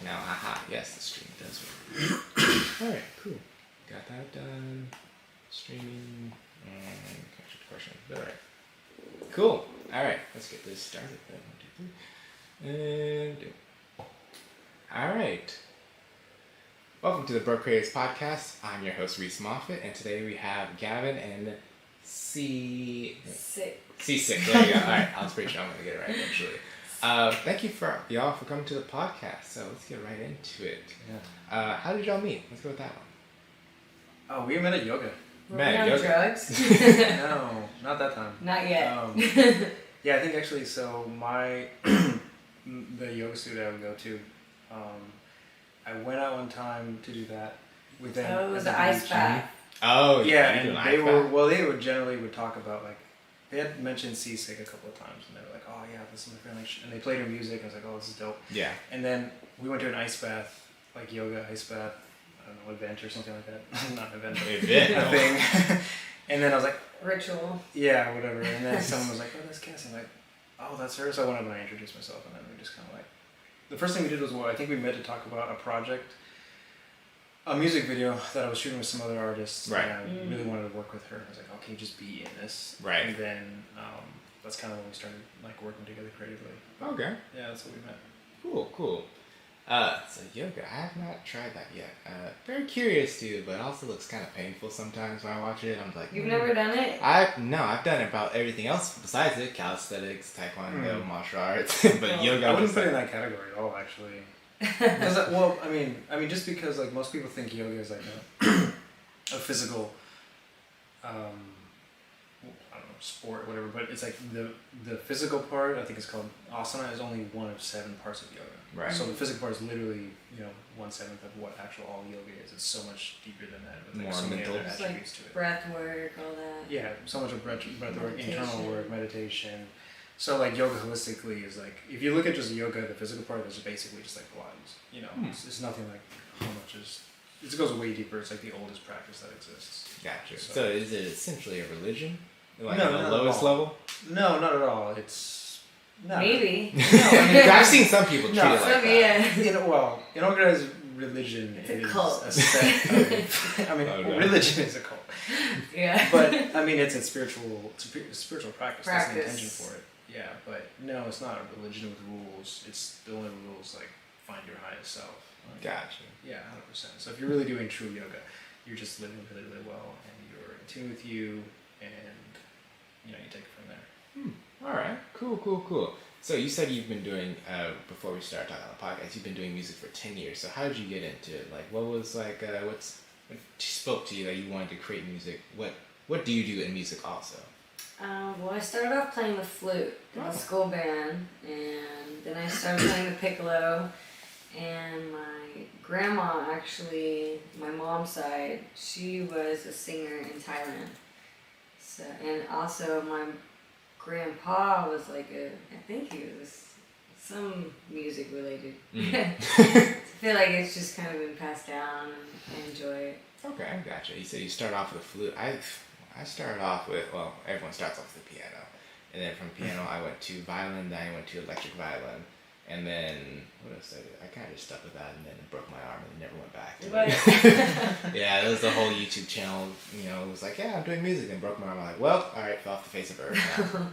Now, aha, yes, the stream does work. Alright, cool. Got that done. Streaming and capture the question. Alright. Cool. Alright, let's get this started then. 1, 2, 3. And do. Alright. Welcome to the Broke Creators Podcast. I'm your host, Reese Moffitt, and today we have Gavin and C6. There you go. Alright, I was pretty sure I'm going to get it right eventually. Thank you for y'all for coming to the podcast. So let's get right into it. Yeah. How did y'all meet? Let's go with that one. Oh, we met at yoga. Were we on drugs? No, not that time. Not yet. Yeah, I think actually, so the yoga studio I would go to, I went out one time to do that with them. Oh, it was the ice bath. Oh, yeah, and they would talk about, like, they had mentioned Seasick a couple of times, and they were like, oh yeah, this is my friend, and they played her music, and I was like, oh, this is dope. Yeah. And then we went to an ice bath, like yoga ice bath, I don't know, event or something like that. Not an event, but a thing. And then I was like, Ritual. yeah, whatever. And then someone was like, oh, that's Cassie. I'm like, oh, that's her. So I went up and I introduced myself, and then we just kind of like, the first thing we did was, I think we met to talk about a project, a music video that I was shooting with some other artists. Right. And I really wanted to work with her. I was like, okay, just be in this. Right. And then that's kind of when we started like working together creatively. Okay. Yeah, that's what we met. Cool. So yoga, I have not tried that yet. Very curious to, but it also looks kind of painful sometimes when I watch it. I'm like, You've never done it? I've done about everything else besides it: calisthenics, taekwondo, martial arts. But yoga, I wouldn't put it in that category at all, actually. Well, I mean, just because like most people think yoga is like a physical, I don't know, sport or whatever, but it's like the physical part, I think it's called asana, is only one of 7 parts of yoga. Right. So the physical part is literally 1/7 of what actual all yoga is. It's so much deeper than that, with like More so many mental. other It's like attributes to it. breath work, all that. Yeah, so much of breath work, internal Meditation. work, meditation. So like yoga holistically is like, if you look at just yoga, the physical part is basically just like Pilates. It's nothing like how much is. It goes way deeper. It's like the oldest practice that exists. Gotcha. So is it essentially a religion? Like No, on the not at lowest all. level? No, not at all. It's no. Maybe. No, I mean, I've seen some people treat it like that. Yeah. in organized religion, It's a it is cult. a set of, I mean, Okay. religion is a cult. Yeah. But I mean, it's a spiritual practice. That's the Practice. intention for it. Yeah, but no, it's not a religion with rules. It's the only rules like find your highest self. Gotcha. Yeah, 100%. So if you're really doing true yoga, you're just living really, really well, and you're in tune with you, and you take it from there. All right. Cool. So you said you've been doing, before we start talking on the podcast, you've been doing music for 10 years. So how did you get into it? Like, what was like, what spoke to you that you wanted to create music? What do you do in music also? Well, I started off playing the flute in the school band, and then I started playing the piccolo. And my grandma, actually, my mom's side, she was a singer in Thailand. So, and also my grandpa was like I think he was some music related. I feel like it's just kind of been passed down, and I enjoy it. Okay, gotcha. You said you start off with the flute. I started off with, well, everyone starts off with the piano. And then from piano, I went to violin, then I went to electric violin. And then, what else did I do? I kind of just stuck with that, and then it broke my arm and never went back. Yeah, that was the whole YouTube channel, it was like, yeah, I'm doing music, and broke my arm. I'm like, well, alright, fell off the face of earth now.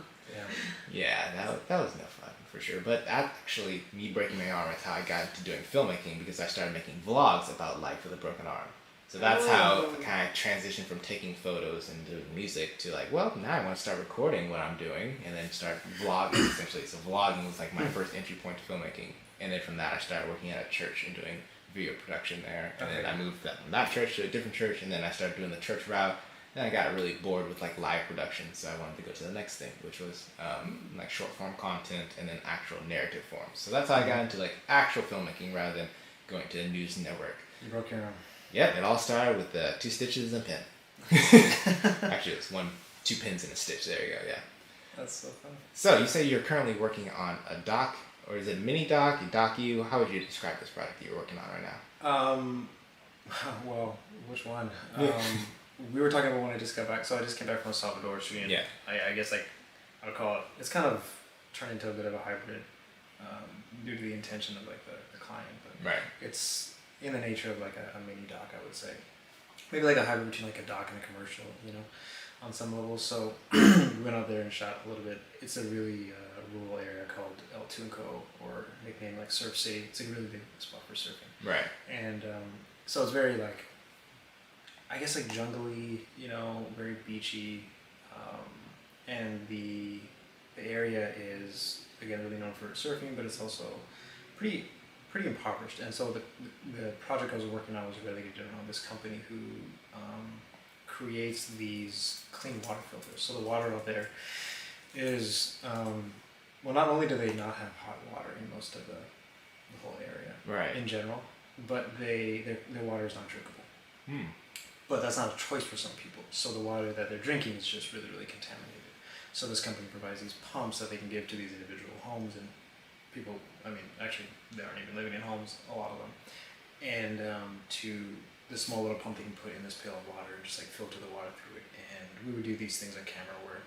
Yeah, that was no fun, for sure. But actually, me breaking my arm is how I got into doing filmmaking, because I started making vlogs about life with a broken arm. So that's how I kind of transitioned from taking photos and doing music to like, well, now I want to start recording what I'm doing and then start vlogging essentially. So vlogging was like my first entry point to filmmaking. And then from that I started working at a church and doing video production there. And then I moved from that church to a different church, and then I started doing the church route. Then I got really bored with like live production, so I wanted to go to the next thing, which was like short form content and then actual narrative forms. So that's how I got into like actual filmmaking rather than going to a news network. You broke your arm. Yep, it all started with 2 stitches and a pin. Actually, it's 2 pins and a stitch. There you go. Yeah. That's so funny. So you say you're currently working on a doc, or is it a mini doc, a docu? How would you describe this project that you're working on right now? Well, which one? We were talking about when I just got back. So I just came back from El Salvador shooting. Yeah. I guess like I would call it. It's kind of turned into a bit of a hybrid due to the intention of like the client, but Right. it's in the nature of like a mini doc, I would say. Maybe like a hybrid between like a doc and a commercial, you know, on some levels. So we went out there and shot a little bit. It's a really rural area called El Tunco, or nicknamed like Surf City. It's a really big spot for surfing. Right. And so it's very like, I guess like jungly, you know, very beachy, and the area is again really known for surfing, but it's also pretty impoverished. And so the project I was working on was related to this company who creates these clean water filters. So the water out there is well, not only do they not have hot water in most of the whole area, Right. in general, but their water is not drinkable. Hmm. But that's not a choice for some people. So the water that they're drinking is just really contaminated. So this company provides these pumps that they can give to these individual homes, and people, I mean, actually, they aren't even living in homes, a lot of them. And to the small little pump they can put in this pail of water and just like filter the water through it. And we would do these things on camera where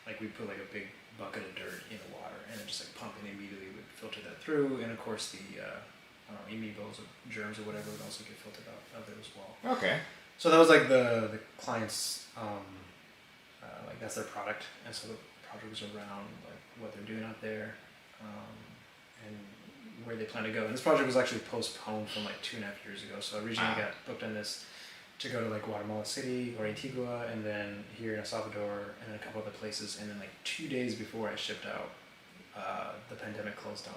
like we put like a big bucket of dirt in the water and then just like pump and immediately would filter that through. And of course the amoebas or germs or whatever would also get filtered out of there as well. Okay. So that was like the client's, like that's their product, and so the project was around like what they're doing out there, and where they plan to go. And this project was actually postponed from like 2.5 years ago. So I originally got booked on this to go to like Guatemala City or Antigua, and then here in El Salvador, and then a couple other places. And then like 2 days before I shipped out, the pandemic closed down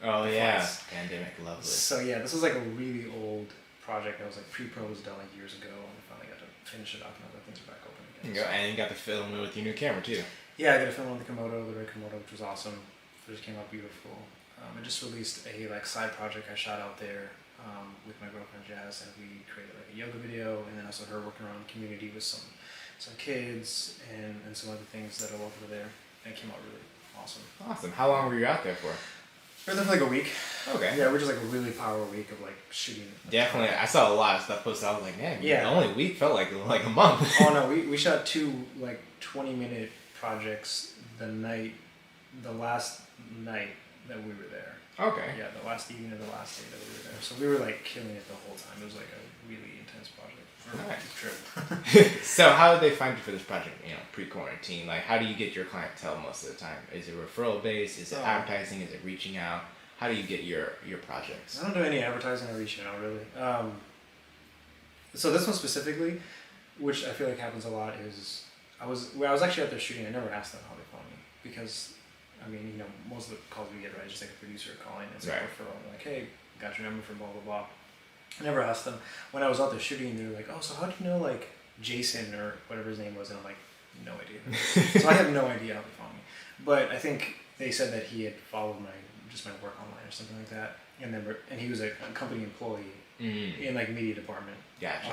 Oh the yeah. flights. Pandemic, lovely. So yeah, this was like a really old project that was like pre-pro was done like years ago, and we finally got to finish it up, and other things are back open There again. you go. And you got to film it with your new camera too. Yeah, I got to film on the Komodo, the Red Komodo, which was awesome. It just came out beautiful. I just released a like side project I shot out there with my girlfriend Jazz, and we created like a yoga video, and then also her working around the community with some kids and some other things that are local there, and it came out really awesome. Awesome. How long were you out there for? We were there for like a week. Okay. Yeah, we're just like a really power week of like shooting. Definitely. I saw a lot of stuff posted. I was like, man, Yeah. the only week felt like a month. Oh no, we shot 2 like 20-minute projects the last night that we were there. Okay. Yeah, the last evening of the last day that we were there. So we were like killing it the whole time. It was like a really intense project. Nice. Trip. So how did they find you for this project? You know, pre-quarantine. Like, how do you get your clientele most of the time? Is it referral based? Is it advertising? Is it reaching out? How do you get your projects? I don't do any advertising or reaching out really. So this one specifically, which I feel like happens a lot, is I was actually out there shooting. I never asked them how they found me, because I mean, you know, most of the calls we get, right, just like a producer calling, it's like a referral. They're like, hey, got your number from blah blah blah. I never asked them. When I was out there shooting, they were like, oh, so how do you know like Jason or whatever his name was? And I'm like, no idea. So I have no idea how they found me. But I think they said that he had followed my work online or something like that, and he was a company employee in like media department. Gotcha.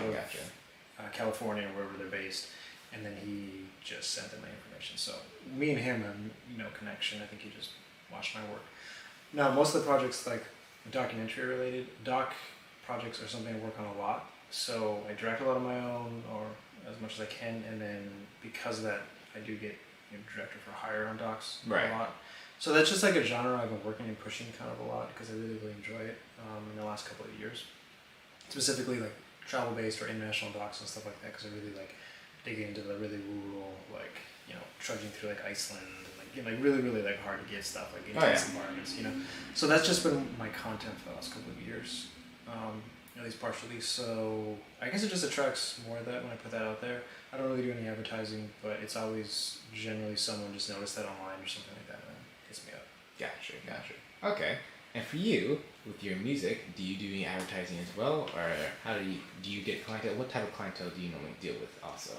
Out of California, or wherever they're based, and then he just sent them my information. So me and him have no connection. I think he just watched my work. Now most of the projects, like documentary related, doc projects, are something I work on a lot. So I direct a lot of my own, or as much as I can, and then because of that, I do get director for hire on docs a lot. So that's just like a genre I've been working and pushing kind of a lot, because I really enjoy it in the last couple of years. Specifically like travel based or international docs and stuff like that, because I really like digging into the really rural, like, you know, trudging through like Iceland and like, you know, like really like hard to get stuff, like intense environments, you know. So that's just been my content for the last couple of years, at least partially. So I guess it just attracts more of that when I put that out there. I don't really do any advertising, but it's always generally someone just noticed that online or something like that and hits me up. Gotcha. Okay. And for you, with your music, do you do any advertising as well, or how do you get clientele? What type of clientele do you normally deal with also?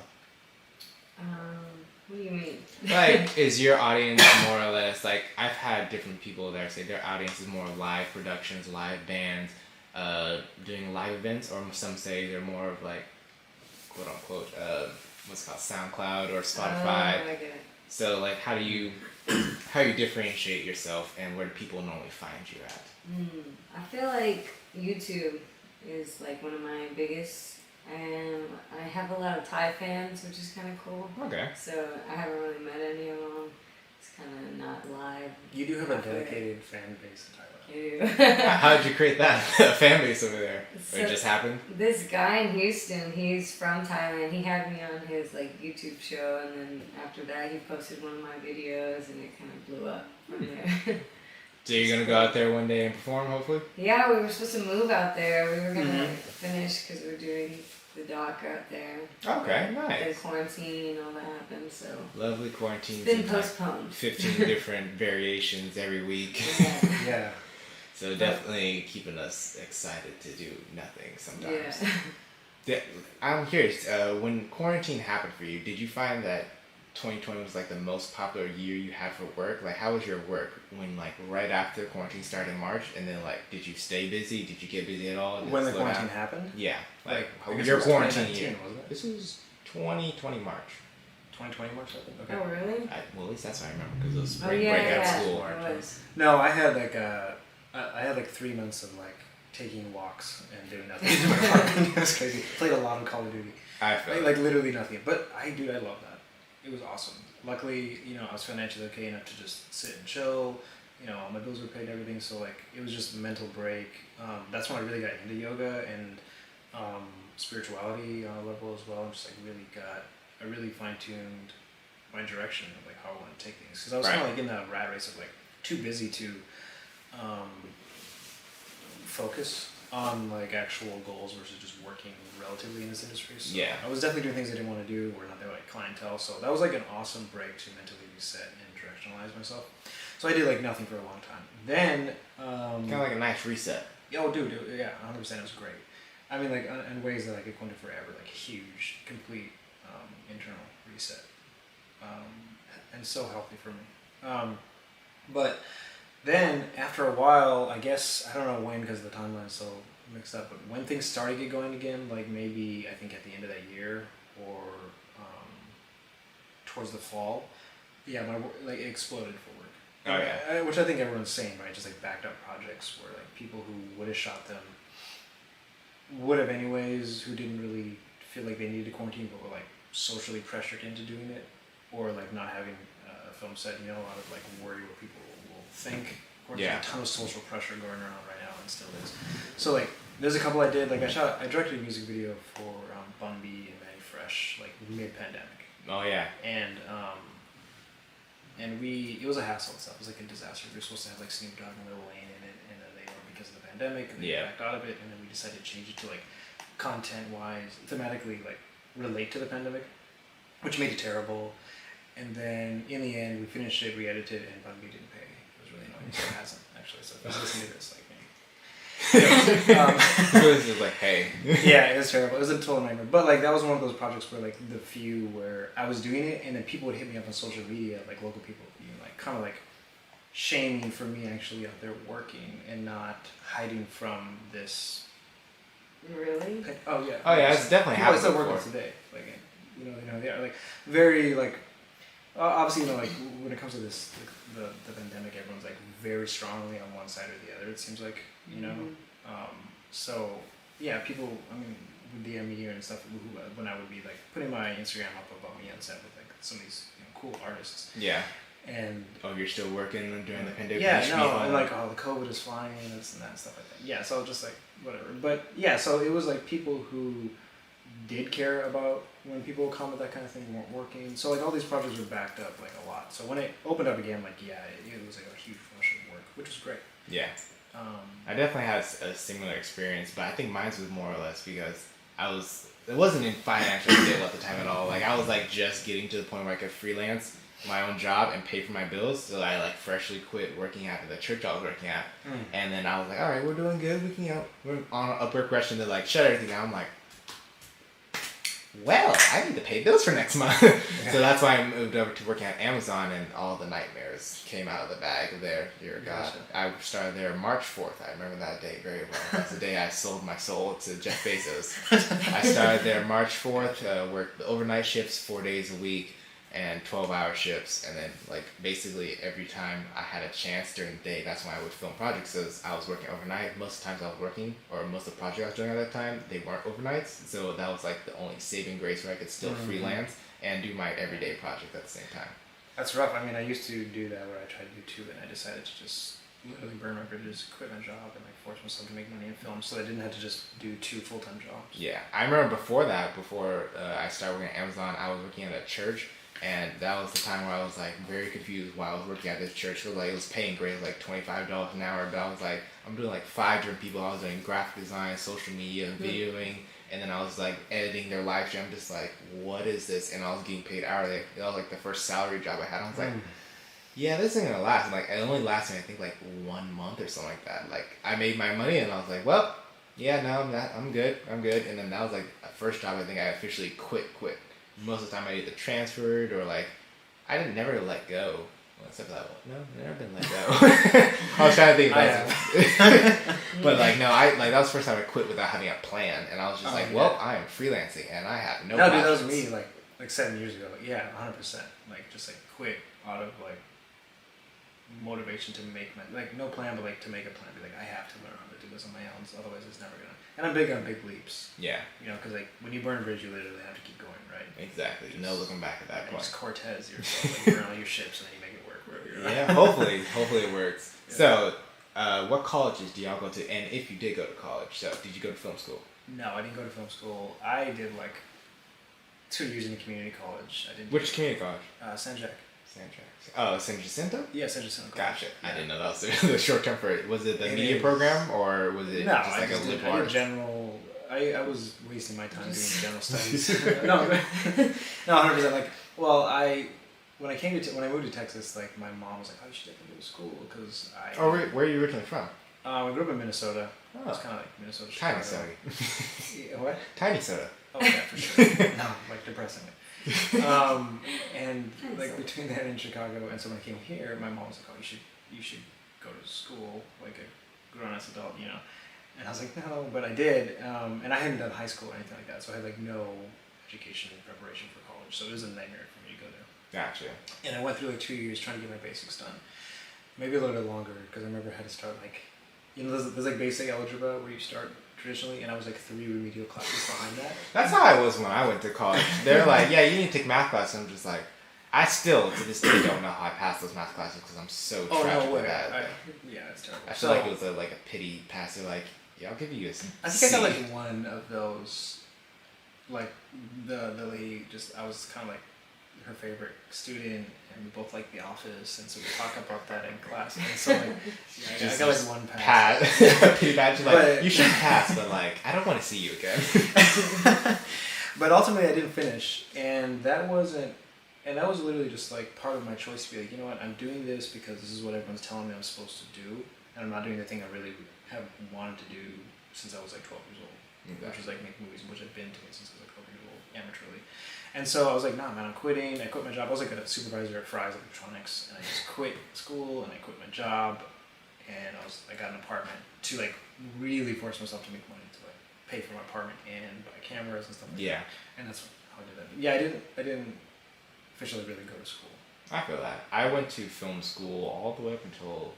What do you mean? Like, is your audience more or less, like, I've had different people that say their audience is more live productions, live bands, doing live events, or some say they're more of like, quote unquote, what's it called, SoundCloud or Spotify. I get it. So like, how do you differentiate yourself, and where do people normally find you at? I feel like YouTube is like one of my biggest, and I have a lot of Thai fans, which is kind of cool. Okay. So I haven't really met any of them. It's kind of not live. You do have a dedicated fan base in Thailand. How did you create that fan base over there? Or it just happened? This guy in Houston, he's from Thailand. He had me on his like YouTube show, and then after that, he posted one of my videos, and it kind of blew up from there. So you're gonna go out there one day and perform, hopefully? Yeah, we were supposed to move out there. We were gonna finish because we're doing the doc out there. Okay, The nice. quarantine, all that happened, so Lovely quarantine. it's been postponed. 15 different variations every week. Yeah. Yeah. So definitely keeping us excited to do nothing sometimes. Yeah. I'm curious, when quarantine happened for you, did you find that 2020 was like the most popular year you had for work? Like, how was your work when, like, right after quarantine started in March, and then, like, did you stay busy? Did you get busy at all? Did When it the slow quarantine down? happened? Yeah, like I guess it your was quarantine 2019, year. wasn't it? This was 2020 March. 2020 March, I think. Okay. Oh really? Well, at least that's what I remember because it was Oh break yeah, out of yeah. school. It was. No, I had like I had like 3 months of like taking walks and doing nothing. It was crazy. Played a lot of Call of Duty. I felt Like literally nothing. But I love that. It was awesome. Luckily, I was financially okay enough to just sit and chill. All my bills were paid and everything, so like it was just a mental break. That's when I really got into yoga and spirituality on a level as well. I really fine-tuned my direction of like how I want to take things. Because I was kind of like in that rat race of like too busy to focus on like actual goals versus just working relatively in this industry. So Yeah. I was definitely doing things I didn't want to do or not the right clientele. So that was like an awesome break to mentally reset and directionalize myself. So I did like nothing for a long time. Then kind of like a nice reset. oh dude, yeah, 100%, it was great. I mean, like in ways that I could go into forever, like huge, complete internal reset, and so healthy for me. But then after a while, I guess I don't know when because the timeline's so mixed up. But when things started to get going again, like maybe I think at the end of that year or towards the fall, yeah, my like it exploded for work. Oh yeah. Which I think everyone's saying, right? Just like backed up projects where like people who would have shot them would have anyways, who didn't really feel like they needed to quarantine but were like socially pressured into doing it, or like not having a film set. A lot of like worry what people will think. Of course, Yeah. there's a ton of social pressure going around right now, and still is. So like, there's a couple I did. Like I directed a music video for Bun B and Manny Fresh, like mid-pandemic. Oh yeah. And it was a hassle and stuff. It was like a disaster. We were supposed to have like Snoop Dogg and Lil Wayne in it, and then they weren't because of the pandemic, and they backed out of it, and then we decided to change it to like content-wise, thematically like relate to the pandemic, which made it terrible. And then in the end, we finished it, re-edited, and Bun B didn't pay. It was really annoying. It hasn't actually. So if he's listening to this, like me. It was just like, hey. Yeah, it was terrible. It was a total nightmare. But like that was one of those projects where like the few where I was doing it, and then people would hit me up on social media, like local people, like kind of like shaming for me actually out there working and not hiding from this. Really? Oh yeah. Oh yeah, it's definitely People I happened still before. working today, like they are like very like obviously like when it comes to this like, the pandemic, everyone's like very strongly on one side or the other. It seems like so yeah, people would DM me and stuff when I would be like putting my Instagram up about me on set with like some of these cool artists. Yeah. And oh, you're still working during the pandemic? Yeah, no, and like the COVID is flying and this and that stuff like that. Yeah, so just like whatever. But yeah, so it was like people who did care about when people comment that kind of thing weren't working. So like all these projects were backed up like a lot. So when it opened up again, like it was like a huge rush of work, which was great. Yeah. I definitely had a similar experience, but I think mine was more or less because it wasn't in financial stable at the time at all. Like I was like just getting to the point where I could freelance my own job and pay for my bills. So I like freshly quit working at the church I was working at. And then I was like, all right, we're doing good. We can, we're on an upward progression to like shut everything down. I'm like, well, I need to pay bills for next month. So that's why I moved over to working at Amazon, and all the nightmares came out of the bag there. Dear God. I started there March 4th. I remember that day very well. That's the day I sold my soul to Jeff Bezos. I started there March 4th, worked the overnight shifts 4 days a week and 12-hour shifts. And then like basically every time I had a chance during the day, that's when I would film projects. So I was working overnight. Most of the times I was working, or most of the projects I was doing at that time, they weren't overnights. So that was like the only saving grace where I could still freelance and do my everyday project at the same time. That's rough. I mean, I used to do that where I tried to do two, and I decided to just literally burn my bridges, quit my job, and like force myself to make money in film, so I didn't have to just do 2 full-time jobs. Yeah, I remember before that, before I started working at Amazon, I was working at a church, and that was the time where I was like very confused while I was working at this church. It was paying great, like $25 an hour, but I was like, I'm doing like 5 different people. I was doing graphic design, social media, videoing, and then I was like editing their live stream. I'm just like, what is this? And I was getting paid hourly. That was like the first salary job I had. I was like, yeah, this ain't gonna last. And like, it only lasted, I think, like 1 month or something like that. Like, I made my money, and I was like, well, yeah, no, I'm good. And then that was like the first job I think I officially quit. Most of the time I either transferred or like, I didn't never let go. Well, except for that one. No, never been let go. I was trying to think about it. But like, no, that was the first time I quit without having a plan. And I was just well, I am freelancing and I have no dude, that was options. me like 7 years ago. Like, yeah, 100%. Like, just like quit out of like motivation to make no plan, but like to make a plan. Be like, I have to learn how to do this on my own, so otherwise it's never gonna. And I'm big on big leaps. Yeah. You know, because like when you burn a bridge, you literally have to keep going, right? Exactly. No looking back at that point. Just Cortez yourself, like, burn all your ships, and then you make it work wherever you're at. Yeah, hopefully it works. Yeah. So, what colleges do y'all go to? And if you did go to college, so did you go to film school? No, I didn't go to film school. I did like 2 years in a community college. I didn't. Which community college? San Jac. Oh, San Jacinto? Yeah, San Jacinto. Gotcha. Yeah. I didn't know that was the short term for it. Was it the media program or was it just like a liberal I did arts? general. I was wasting my time doing general studies. No, 100%. Like, well, when I moved to Texas, like my mom was like, "Oh, you should definitely go to school," because I. Oh, where are you originally from? We grew up in Minnesota. Oh. It's kind of like Minnesota. Tiny Chicago. soda. Yeah, what? Tiny soda. Oh yeah, for sure. No, like depressingly. And like between that and Chicago, and so when I came here, my mom was like, "Oh, you should go to school, like a grown-ass adult, you know." And I was like, "No," but I did, and I hadn't done high school or anything like that, so I had like no education and preparation for college, so it was a nightmare for me to go there. Gotcha. And I went through like 2 years trying to get my basics done, maybe a little bit longer, because I remember I had to start like, there's like basic algebra where you start traditionally, and I was like 3 remedial classes behind that. That's how I was when I went to college. They're like, yeah, you need to take math class. And I'm just like, I still to this day don't know how I passed those math classes because I'm so tragically bad. Yeah, it's terrible. I feel like it was a pity pass. They're like, yeah, I'll give you a C. I think I got like one of those, like the lady. I was kind of like her favorite student, and we both liked The Office, and so we talk about that in class. And so like, yeah, I got like one pass. Pity badge. Like, you should pass, but like, I don't want to see you again. But ultimately, I didn't finish, and that was literally just like part of my choice to be like, you know what, I'm doing this because this is what everyone's telling me I'm supposed to do, and I'm not doing the thing I really have wanted to do since I was like 12 years old, which was like make movies, which I've been doing since I was like 12 years old, amateurly. And so I was like, nah, man, I'm quitting. I quit my job. I was like a supervisor at Fry's Electronics, and I just quit school and I quit my job, and I got an apartment to like really force myself to make money to like pay for my apartment and buy cameras and stuff like that. And that's how I did that. Yeah, I didn't officially really go to school. I feel that. I went to film school all the way up until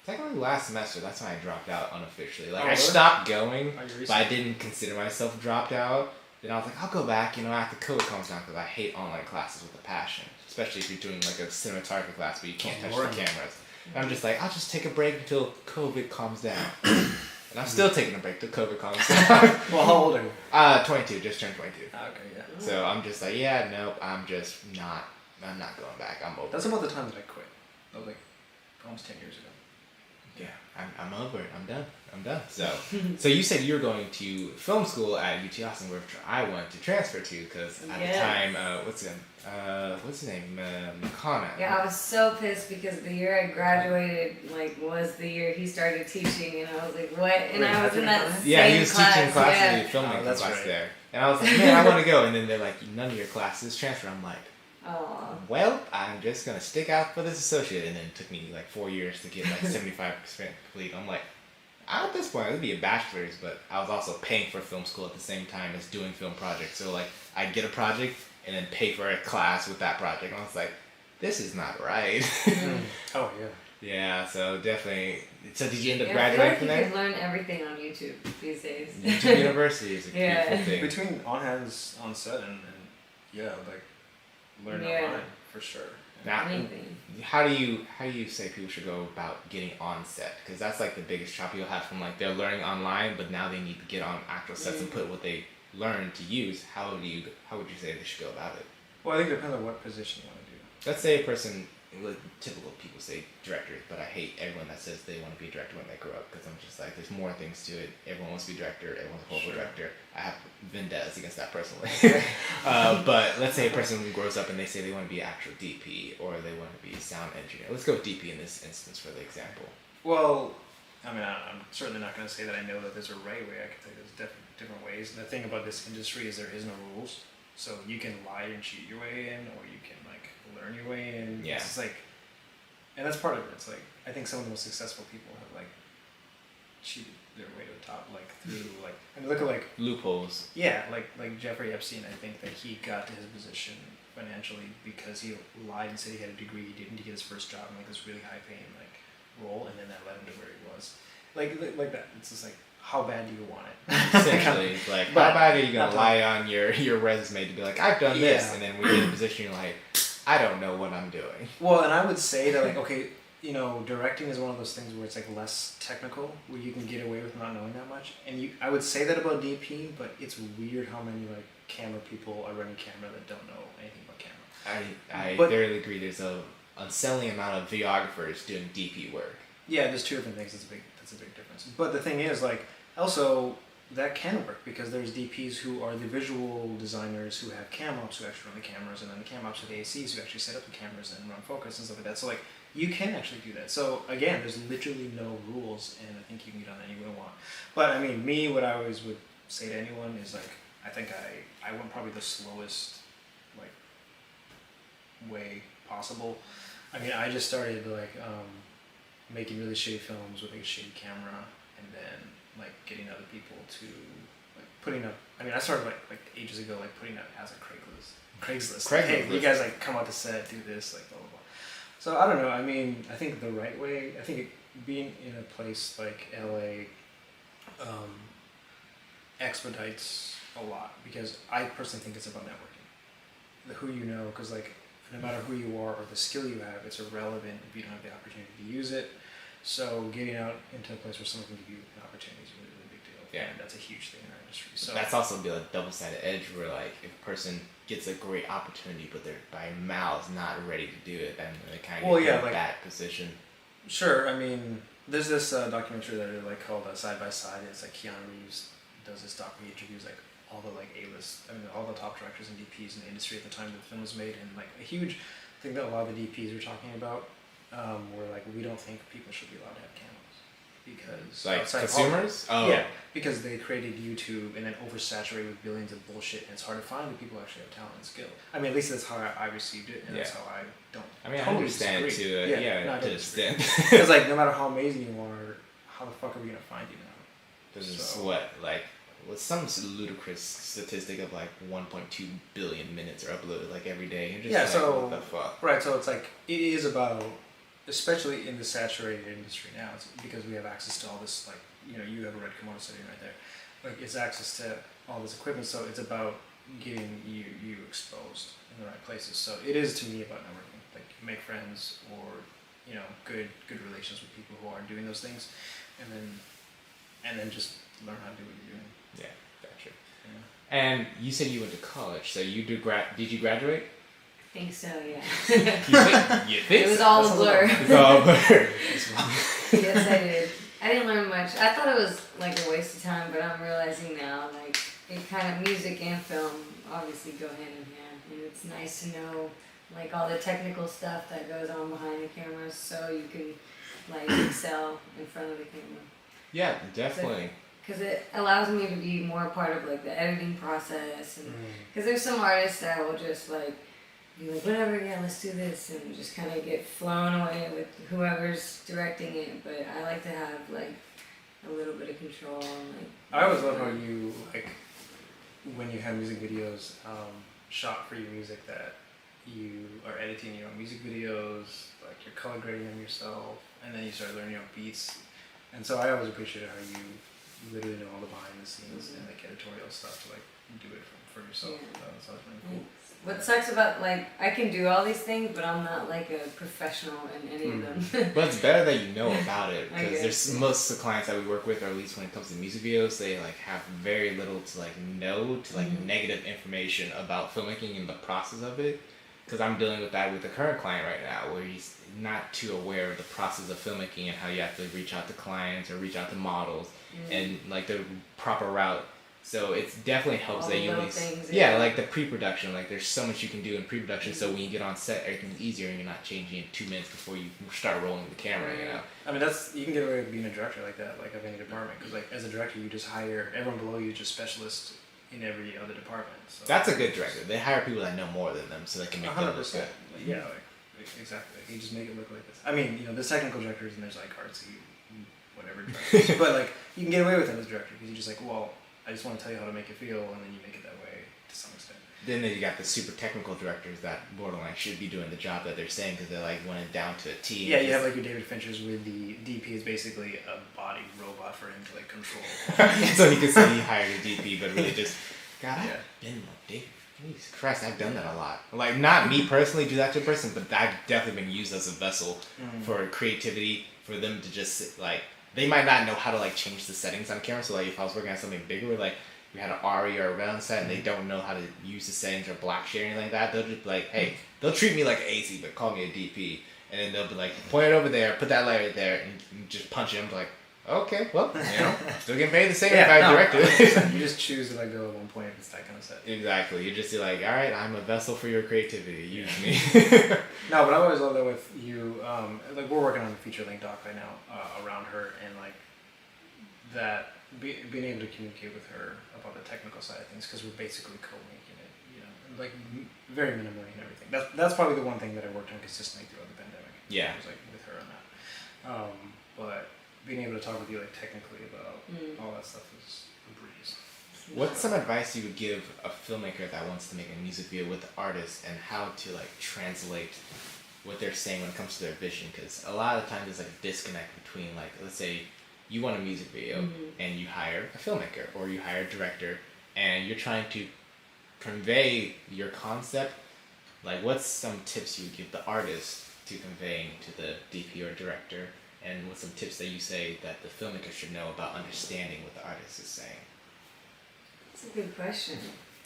technically last semester. That's when I dropped out unofficially. Like, I stopped going, but I didn't consider myself dropped out. Then I was like, I'll go back, after COVID comes down, because I hate online classes with a passion. Especially if you're doing like a cinematography class, but you can't touch the cameras. And I'm just like, I'll just take a break until COVID calms down. And I'm still taking a break till COVID calms down. Well, how old are you? 22, just turned 22. Okay, yeah. So I'm just like, I'm not going back. I'm over That's about the time that I quit. That was like almost 10 years ago. Yeah, I'm over it. I'm done. So you said you were going to film school at UT Austin, where I wanted to transfer to, because at the time, what's his name, McConnell. Yeah, I was so pissed because the year I graduated, was the year he started teaching, and I was like, what? And I was in that same he was class. Teaching classes, filming class there. And I was like, man, I want to go. And then they're like, none of your classes transfer. I'm like, well, I'm just going to stick out for this associate. And then it took me like 4 years to get like 75% complete. I'm like, at this point, it would be a bachelor's, but I was also paying for film school at the same time as doing film projects. So like, I'd get a project and then pay for a class with that project. And I was like, this is not right. Oh, yeah. Yeah, so definitely. So did you end up I graduating feel from like there? you can learn everything on YouTube these days. YouTube University is a beautiful thing. Between on hands on set and like learn online for sure. Now, anything. how do you say people should go about getting on set? Because that's like the biggest chop you'll have from like they're learning online, but now they need to get on actual sets and put what they learned to use. How would you say they should go about it? Well, I think it depends on what position you want to do. Let's say a person, typical people say director, but I hate everyone that says they want to be a director when they grow up because I'm just like, there's more things to it. Everyone wants to be a director. Everyone's a horrible director. I have vendettas against that personally. But let's say a person grows up and they say they want to be an actual DP or they want to be a sound engineer. Let's go with DP in this instance for the example. Well, I mean, I'm certainly not going to say that I know that there's a right way. I can tell you there's different ways. And the thing about this industry is there is no rules. So you can lie and cheat your way in, or you can like learn your way in. Yeah. It's like, and that's part of it. It's like I think some of the most successful people have like cheated their way to the top, like through like I mean, look at like Loopholes. yeah, like Jeffrey Epstein. I think that he got to his position financially because he lied and said he had a degree he didn't to get his first job in like this really high paying like role, and then that led him to where he was. Like that. It's just like, how bad do you want it? Essentially, it's like, how bad are you gonna lie on your resume to be like, I've done this, and then when you're in a position, you're like, I don't know what I'm doing. Well, and I would say that like, okay, you know, directing is one of those things where it's like less technical, where you can get away with not knowing that much. And I would say that about DP, but it's weird how many like camera people are running camera that don't know anything about camera. I thoroughly agree. There's a unselling amount of videographers doing DP work. Yeah, there's two different things. That's a big difference. But the thing is, like, also that can work because there's DPs who are the visual designers who have cam ops who actually run the cameras, and then the cam ops are the ACs who actually set up the cameras and run focus and stuff like that. So like, you can actually do that. So again, there's literally no rules, and I think you can get on any way you want. But I mean, me, what I always would say to anyone is like, I think I went probably the slowest like way possible. I mean, I just started like making really shitty films with like a shitty camera, and then like getting other people to like putting up. I mean, I started like ages ago, like putting up ads on Craigslist. Hey, you guys like come out to set, do this, like blah blah blah. So I don't know. I mean, I think the right way. I think being in a place like LA expedites a lot because I personally think it's about networking. The who you know, because like no matter who you are or the skill you have, it's irrelevant if you don't have the opportunity to use it. So getting out into a place where someone can give you an opportunity is a really, really big deal. Yeah. And that's a huge thing in our industry. So that's also be a double-sided edge where like if a person gets a great opportunity but they're by mouths not ready to do it, then they kind of get in that position. Sure. I mean, there's this documentary that I really like called Side by Side. It's like Keanu Reeves does this doc where he interviews like all the like A-list, I mean all the top directors and DPs in the industry at the time the film was made, and like a huge thing that a lot of the DPs were talking about were like, we don't think people should be allowed to have cameras because like consumers. Yeah, because they created YouTube and then oversaturated with billions of bullshit, and it's hard to find the people who actually have talent and skill. I mean, at least that's how I received it, and that's how I don't. I mean, totally I understand it disagree. too. Yeah, to an extent. Because like, no matter how amazing you are, how the fuck are we gonna find you now? There's what like. With some ludicrous statistic of like 1.2 billion minutes are uploaded like every day. You're just like, what the fuck? Right, so it's like, it is about, especially in the saturated industry now, it's because we have access to all this, like, you know, you have a red Komodo sitting right there. Like, it's access to all this equipment, so it's about getting you exposed in the right places. So it is to me about networking. Like, make friends or, you know, good relations with people who are doing those things, and then just learn how to do what you're doing. Yeah, gotcha. Yeah. And you said you went to college, so you did you graduate? I think so, yeah. You think it was so? all a blur. It's all a blur. Yes, I did. I didn't learn much. I thought it was like a waste of time, but I'm realizing now, like, it kind of, music and film obviously go hand in hand, and it's nice to know like all the technical stuff that goes on behind the cameras, so you can like excel in front of the camera. Yeah, definitely. Because it allows me to be more a part of like the editing process, and because there's some artists that will just like be like, whatever, yeah, let's do this, and just kind of get flown away with whoever's directing it. But I like to have like a little bit of control. And, like, I always love how you like when you have music videos shot for your music that you are editing your own music videos, like you're color grading them yourself, and then you start learning your own beats. And so I always appreciate how you you literally know all the behind the scenes and like editorial stuff to like do it for yourself. Yeah. So that's really cool. What sucks about, like, I can do all these things, but I'm not like a professional in any of them. But it's better that you know about it, I because guess, there's most of the clients that we work with, or at least when it comes to music videos, they like have very little to like know to like negative information about filmmaking and the process of it. Because I'm dealing with that with the current client right now, where he's not too aware of the process of filmmaking and how you have to reach out to clients or reach out to models and like the proper route. So it definitely helps All that the you at little least things, like the pre-production. Like there's so much you can do in pre-production. So when you get on set, everything's easier and you're not changing in 2 minutes before you start rolling the camera. You know. I mean, you can get away with being a director like that, like of any department, because like as a director, you just hire everyone below you, just specialists in every other department. So That's a good director. They hire people that know more than them, so they can make them look 100%. good. Yeah, like exactly. Like, you just make it look like this. I mean, you know, there's technical directors and there's like artsy, whatever directors, but like you can get away with it as a director because you're just like, well, I just want to tell you how to make it feel, and then you make it that way to some extent. Then you got the super technical directors that borderline should be doing the job that they're saying because they're like running down to a T. Yeah, you have like your David Finchers with the DP is basically a body robot for him to like control. So he can say he hired a DP, but really just, God, Yeah. I've been like, David, Jesus Christ, I've done that a lot. Like, not me personally do that to a person, but I've definitely been used as a vessel for creativity, for them to just sit, like, they might not know how to like change the settings on camera. So like, if I was working on something bigger, like we had an ARRI or a round set, and they don't know how to use the settings or black shade or anything like that, they'll just be like, hey, they'll treat me like an AC, but call me a DP, and then they'll be like, point it over there, put that layer there, and just punch it. I'm like, okay, well, you know, still getting paid the same if I direct it. You just choose to let go at one point if it's that kind of set. Exactly. You just be like, all right, I'm a vessel for your creativity. Use me. No, but I always love that with you. Like we're working on a feature length doc right now around her, and like that being able to communicate with her about the technical side of things, because we're basically co-making it, you know, like very minimally and everything. That's probably the one thing that I worked on consistently throughout the pandemic. Yeah. Was like with her on that. But being able to talk with you like technically about all that stuff is a breeze. What's some advice you would give a filmmaker that wants to make a music video with artists and how to like translate what they're saying when it comes to their vision? Because a lot of times there's like a disconnect between, like, let's say you want a music video and you hire a filmmaker or you hire a director and you're trying to convey your concept. Like, what's some tips you would give the artist to conveying to the DP or director, and what's some tips that you say that the filmmaker should know about understanding what the artist is saying? That's a good question.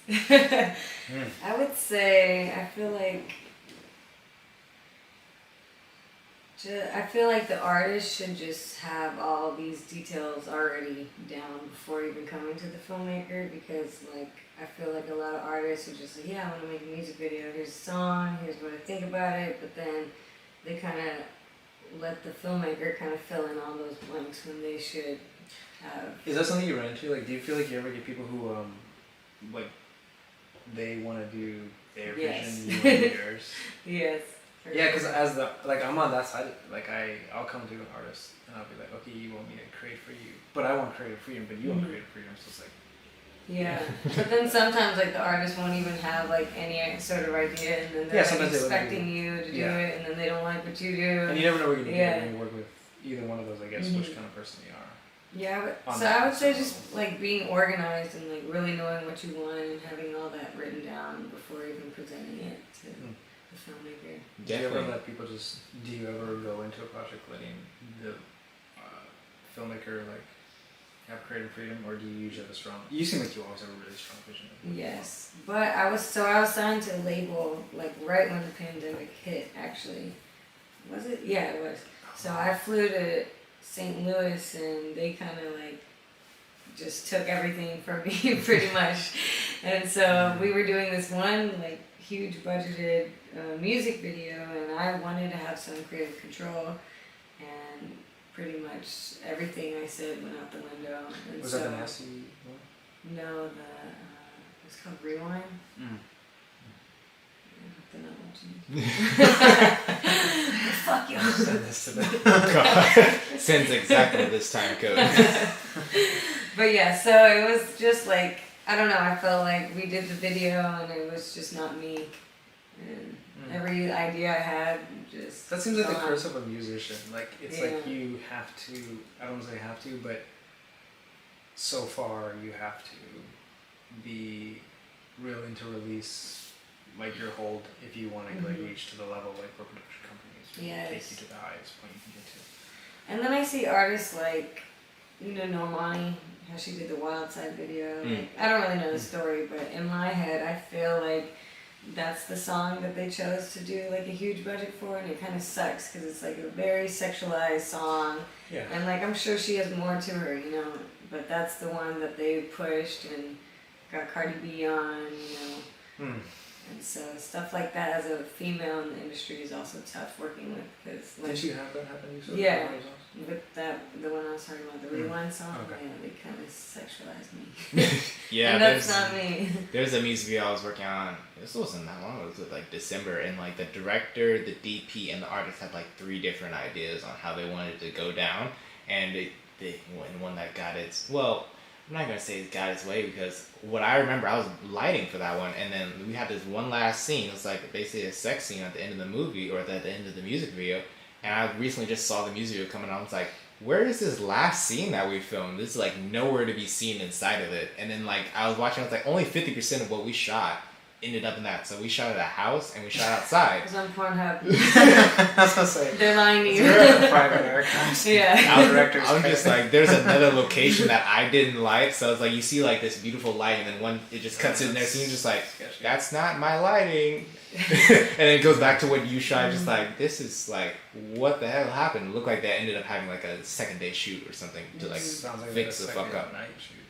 I would say I feel like the artist should just have all these details already down before even coming to the filmmaker, because like I feel like a lot of artists are just like, yeah, I want to make a music video, here's a song, here's what I think about it, but then they kind of let the filmmaker kind of fill in all those blanks when they should have. Is that something you run into? Like, do you feel like you ever get people who like they want to do their vision, you want to do yours? Yes. Yeah, because as I'm on that side, like I'll come to an artist and I'll be like, okay, you want me to create for you, but I want creative freedom, but you want creative freedom, so it's like. Yeah, but then sometimes like the artist won't even have like any sort of idea, and then they're like, expecting you to do it, and then they don't like what you do. And you never know what you're gonna get when you work with either one of those, I guess, which kind of person you are. Yeah, but so I would say just like being organized and like really knowing what you want and having all that written down before even presenting it to the filmmaker. Do you ever let people do you ever go into a project letting the filmmaker like have creative freedom, or do you usually have a strong? You seem like you always have a really strong vision. Yes, but I was signed to a label like right when the pandemic hit. Actually, was it? Yeah, it was. So I flew to St. Louis, and they kind of like just took everything from me pretty much. And so we were doing this one like huge budgeted music video, and I wanted to have some creative control, and pretty much everything I said went out the window. And was that the nasty one? No, it's called Rewind. Fuck you. Send this to them. God. Sends exactly this time code. But yeah, so it was just like, I don't know, I felt like we did the video and it was just not me. And every idea I had just. That seems like the curse of a musician. Like, it's like you have to, I don't want to say have to, but so far you have to be willing to release like your hold if you want to like reach to the level like where production companies take you to the highest point you can get to. And then I see artists like, Normani, how she did the Wild Side video. Like, I don't really know the story, but in my head, I feel like that's the song that they chose to do like a huge budget for, and it kind of sucks because it's like a very sexualized song. Yeah. And like I'm sure she has more to her, but that's the one that they pushed and got Cardi B on, And so stuff like that as a female in the industry is also tough working with, because Did you have that happen to you? Yeah. With the one I was talking about, the Rewind song, Okay. yeah, they kind of sexualized me. Yeah, And that's not me. There's a music video I was working on. This wasn't that long. It was like December, and like the director, the DP, and the artist had like 3 different ideas on how they wanted to go down, and one that got its I'm not gonna say it got its way, because what I remember, I was lighting for that one, and then we had this one last scene. It was like basically a sex scene at the end of the movie, or at the end of the music video. And I recently just saw the music video coming on. I was like, where is this last scene that we filmed? This is like nowhere to be seen inside of it. And then like I was watching, I was like, only 50% of what we shot ended up in that. So we shot at a house and we shot outside. It was on Pornhub. That's what I'm saying. They're lying to you. We're the private archives. Yeah. I'm just like, there's another location that I didn't like. So it's like, you see like this beautiful light, and then it just cuts in there. So you're just like, that's not my lighting. And then it goes back to what you shot. Just like, this is like, what the hell happened? It looked like they ended up having like a second day shoot or something to like fix the fuck up. Night shoot.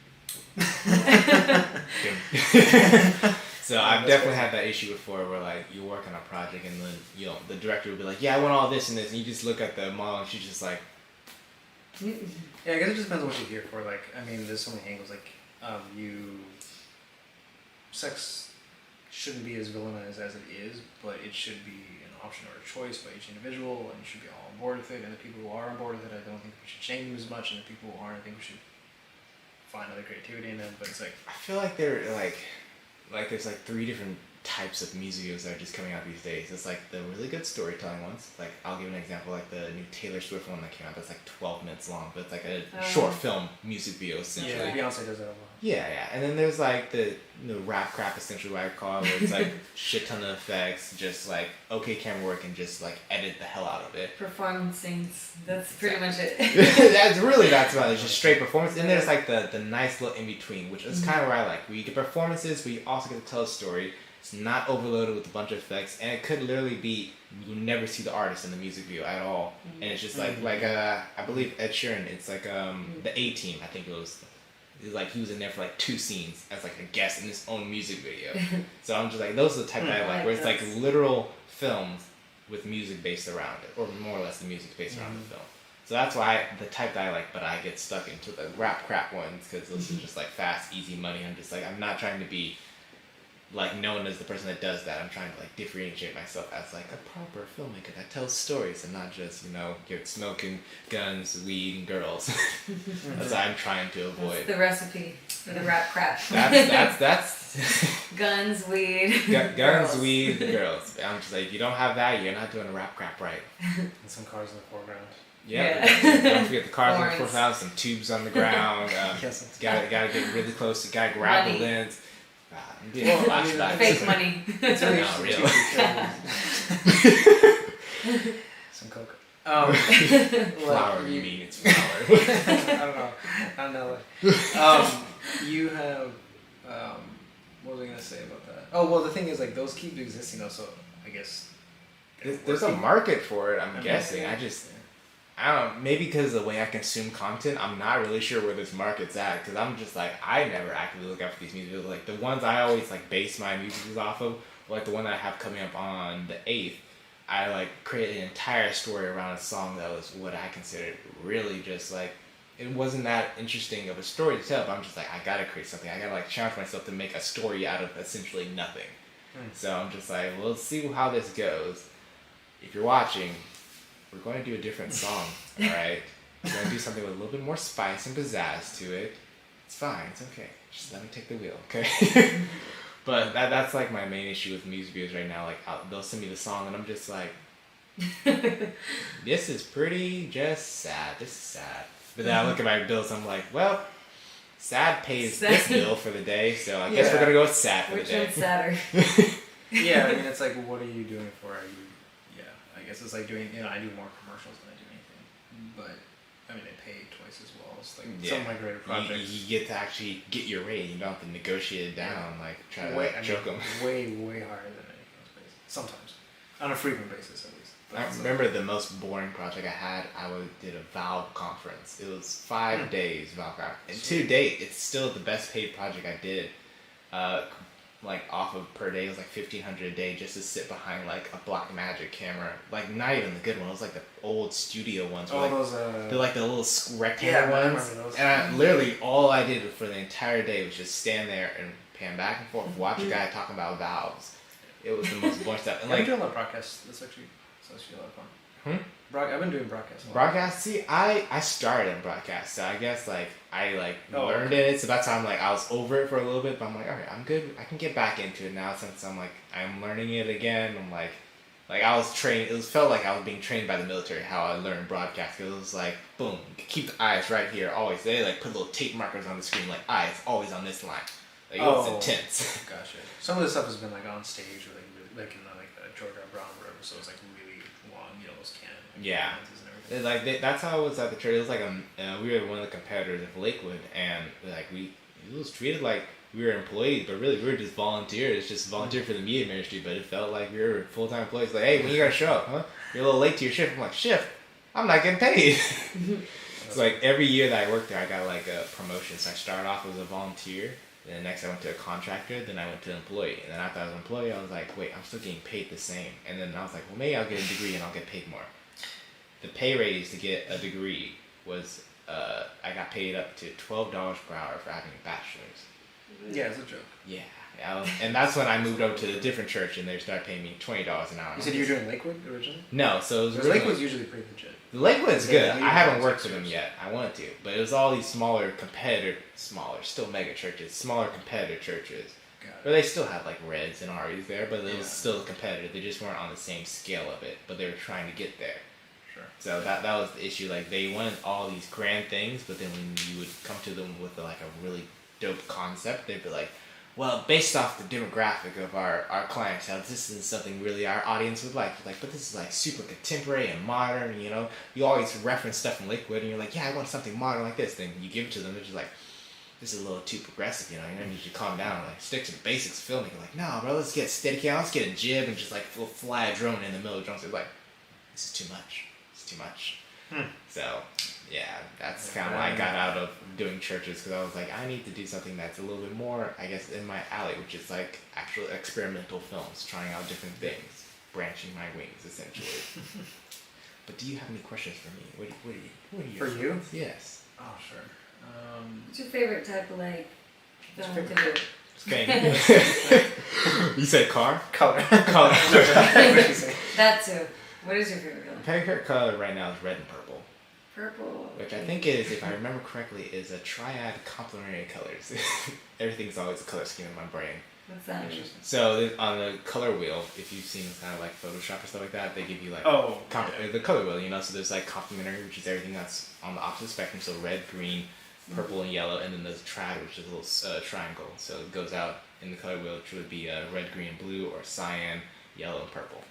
So I've definitely had that issue before, where like you work on a project and then the director will be like, yeah, I want all this and this, and you just look at the model and she's just like, Yeah, I guess it just depends on what you're here for. Like, I mean, there's so many angles. Like, sex shouldn't be as villainized as it is, but it should be an option or a choice by each individual, and you should be all on board with it. And the people who are on board with it, I don't think we should shame them as much, and the people who aren't, I think we should find other creativity in them. But it's like, I feel like they're like there's like 3 different types of music videos that are just coming out these days. It's like the really good storytelling ones. Like, I'll give an example, like the new Taylor Swift one that came out that's like 12 minutes long, but it's like a short film music video essentially. yeah, Beyonce does that a lot. Yeah. And then there's like the rap crap, essentially what I call it, where it's like shit ton of effects, just like okay camera work, and just like edit the hell out of it. Performance scenes. That's pretty much it. That's about it. It's just straight performance. And there's like the nice little in between, which is kind of where I like. Where you get performances, but you also get to tell a story. It's not overloaded with a bunch of effects, and it could literally be you never see the artist in the music video at all, and it's just like I believe Ed Sheeran. It's like the A-Team. I think it was like he was in there for like 2 scenes as like a guest in his own music video. So I'm just like, those are the type that I like, where it's like literal films with music based around it, or more or less the music's based around the film. So that's why the type that I like, but I get stuck into the rap crap ones, because those are just like fast, easy money. I'm just like, I'm not trying to be like known as the person that does that. I'm trying to like differentiate myself as like a proper filmmaker that tells stories, and not just you're smoking guns, weed, and girls. That's what I'm trying to avoid. That's the recipe for the rap crap. That's Guns, weed, guns, girls. weed, girls. I'm just like, if you don't have that, you're not doing a rap crap right. And some cars in the foreground. Yeah. Don't forget the cars on the foreground, some tubes on the ground. Yes. Gotta get really close. Gotta grab the lens. Flashbacks. Fake money. It's really No, real. Some coke. Flour, you mean it's flour. I don't know. You have, what was I gonna say about that? Oh, well, the thing is, like, those keep existing though, so I guess There's a market for it, I'm guessing. Yeah. I don't know, maybe because of the way I consume content, I'm not really sure where this market's at, because I'm just like, I never actively look out for these music videos. Like, the ones I always like base my music videos off of, like the one that I have coming up on the 8th, I like created an entire story around a song that was what I considered really just like, it wasn't that interesting of a story to tell, but I'm just like, I gotta create something. I gotta like challenge myself to make a story out of essentially nothing. So I'm just like, well, let's see how this goes. If you're watching, we're going to do a different song, alright? We're going to do something with a little bit more spice and pizzazz to it. It's fine, it's okay. Just let me take the wheel, okay? But that's like my main issue with music videos right now. Like, they'll send me the song and I'm just like, this is pretty just sad. This is sad. But then I look at my bills, I'm like, well, Sad pays Sad. this bill for the day, so I guess Yeah. we're gonna go with sad for Which the day. one's sadder? Yeah, I mean, it's like, well, what are you doing for? Are you? Yeah, I guess it's like doing. I do more commercials than I do anything, but I mean, they pay twice as well. It's like some of my greater projects. You get to actually get your rate. You don't have to negotiate it down, like try to way, like, choke them. way higher than anything else. Sometimes, on a frequent basis, at least. But I it's like- remember the most boring project I had. Did a Valve conference. It was 5 days Valve conference, and to date, it's still the best paid project I did. Like off of per day, it was like $1,500 a day just to sit behind like a Blackmagic camera. Like not even the good one. It was like the old studio ones. Where, all like, those. they're like the little rectangle Yeah, I ones. remember those. And I literally all I did for the entire day was just stand there and pan back and forth, watch a guy talking about valves. It was the most boring stuff. And I've like been doing a lot of broadcasts. That's actually a lot of fun. I've been doing broadcasts. A lot. broadcast. See, I started in broadcast, so I guess like I learned okay. it. So that's how I'm like I was over it for a little bit, but I'm like, all right, I'm good. I can get back into it now since I'm learning it again. I'm like I was trained. It felt like I was being trained by the military how I learned broadcast. It was like boom, keep the eyes right here always. They like put little tape markers on the screen like eyes always on this line. Like it was intense. Gotcha. Some of the stuff has been like on stage or like in the Georgia Brown room, so it's like really long. Those can. Yeah. lenses and everything. Like that's how it was at the church. It was like we were one of the competitors of Lakewood, and like it was treated like we were employees, but really we were just volunteers, just volunteer for the media ministry. But it felt like we were full-time employees. Like, hey, when you gotta show up, huh? You're a little late to your shift. I'm like, shift? I'm not getting paid. So like every year that I worked there, I got like a promotion. So I started off as a volunteer. Then next I went to a contractor, then I went to an employee. And then after I was an employee, I was like, wait, I'm still getting paid the same. And then I was like, well, maybe I'll get a degree and I'll get paid more. The pay raise to get a degree was, I got paid up to $12 per hour for having a bachelor's. Yeah, it's a joke. Yeah. And that's when I moved over to a different church and they started paying me $20 an hour. You said you were doing Lakewood originally? No, so it was Because really, Lakewood's usually pretty legit. the Lakewood's Yeah, good. Lakewood I haven't is worked for good. them yet. I wanted to, but it was all these smaller still mega churches, smaller competitor churches. Got But they still had like Reds and Aries there, but it Yeah. was still a competitor. They just weren't on the same scale of it, but they were trying to get there. Sure. So that was the issue. Like they wanted all these grand things, but then when you would come to them with like a really dope concept, they'd be like, well, based off the demographic of our clientele, this is something really our audience would like. Like, but this is like super contemporary and modern, you know? You always reference stuff from Lakewood and you're like, yeah, I want something modern like this. Then you give it to them, they're just like, this is a little too progressive, you know? You need to calm down, like stick to the basics of filming. You're like, no, bro, let's get a Steadicam, let's get a jib and just like fly a drone in the middle of the drone. So it's like, this is too much. It's too much. So, yeah, that's kind of why I got out of doing churches because I was like, I need to do something that's a little bit more, I guess, in my alley, which is like actual experimental films, trying out different things, branching my wings, essentially. But do you have any questions for me? What are your For you? thoughts? Yes. Oh, sure. What's your favorite type of like film to favorite do? Okay. You said car? Color. Color. What you say? That too. What is your favorite color? My favorite color right now is red and purple. Purple. Which I think is, if I remember correctly, is a triad complementary colors. Everything's always a color scheme in my brain. What's that mean? So on the color wheel, if you've seen kind of like Photoshop or stuff like that, they give you like Oh, the color wheel, you know. So there's like complementary, which is everything that's on the opposite spectrum. So red, green, purple, and yellow, and then there's triad, which is a little triangle. So it goes out in the color wheel, which would be red, green, and blue, or cyan, yellow, and purple.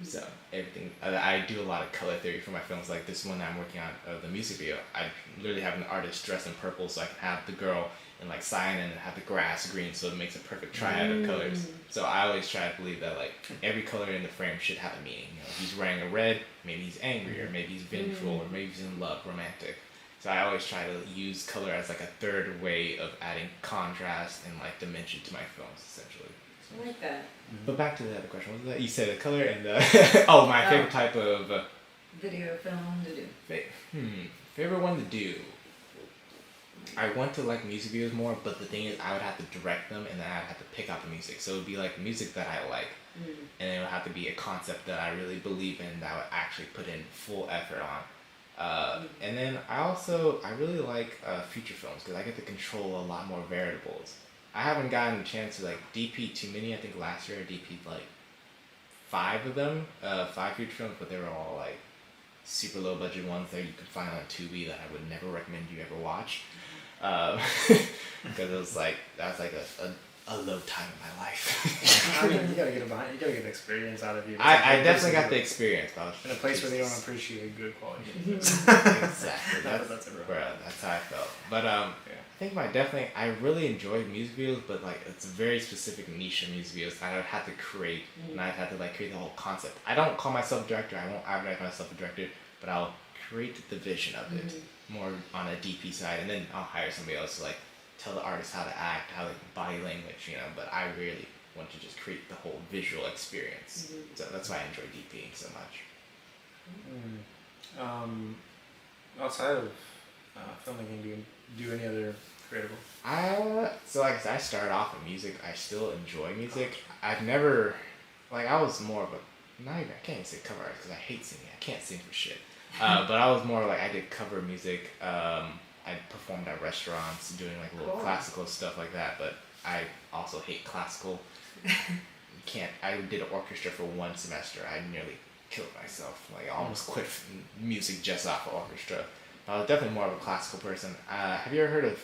So everything, I do a lot of color theory for my films. Like this one I'm working on, the music video, I literally have an artist dressed in purple so I can have the girl in like cyan and have the grass green, so it makes a perfect triad of colors. So I always try to believe that like every color in the frame should have a meaning. You know, if he's wearing a red, maybe he's angry, or maybe he's vengeful, or maybe he's in love, romantic. So I always try to use color as like a third way of adding contrast and like dimension to my films, essentially. I like that. But back to the other question, what was that? You said the color and the my favorite type of Video film to do. favorite one to do. I want to like music videos more, but the thing is, I would have to direct them, and then I'd have to pick out the music. So it would be like music that I like, and it would have to be a concept that I really believe in, that I would actually put in full effort on. And then I really like feature films because I get to control a lot more variables. I haven't gotten a chance to like DP too many. I think last year I DP'd like 5 of them, 5 feature films, but they were all like super low budget ones that you can find on Tubi that I would never recommend you ever watch. Because it was like that was like a low time in my life. I mean, you gotta get the experience out of you. I definitely got the experience. But I was in a place where they don't appreciate good quality. exactly. That's it, bro. That's how I felt. But I think I really enjoyed music videos, but like it's a very specific niche of music videos. I had to create, and I had to like create the whole concept. I don't call myself a director. I won't advertise myself a director, but I'll create the vision of it more on a DP side, and then I'll hire somebody else to like tell the artist how to act, how like body language, But I really want to just create the whole visual experience. So that's why I enjoy DPing so much. Outside of filmmaking, do you do any other creative? So like I said, I started off with music. I still enjoy music. I've never, like I was more of a, I can't even say cover artist because I hate singing. I can't sing for shit. But I was more like, I did cover music. I performed at restaurants doing like little classical stuff like that, but I also hate classical. I did an orchestra for 1 semester. I nearly killed myself. Like I almost quit music just off of orchestra. I was definitely more of a classical person. Have you ever heard of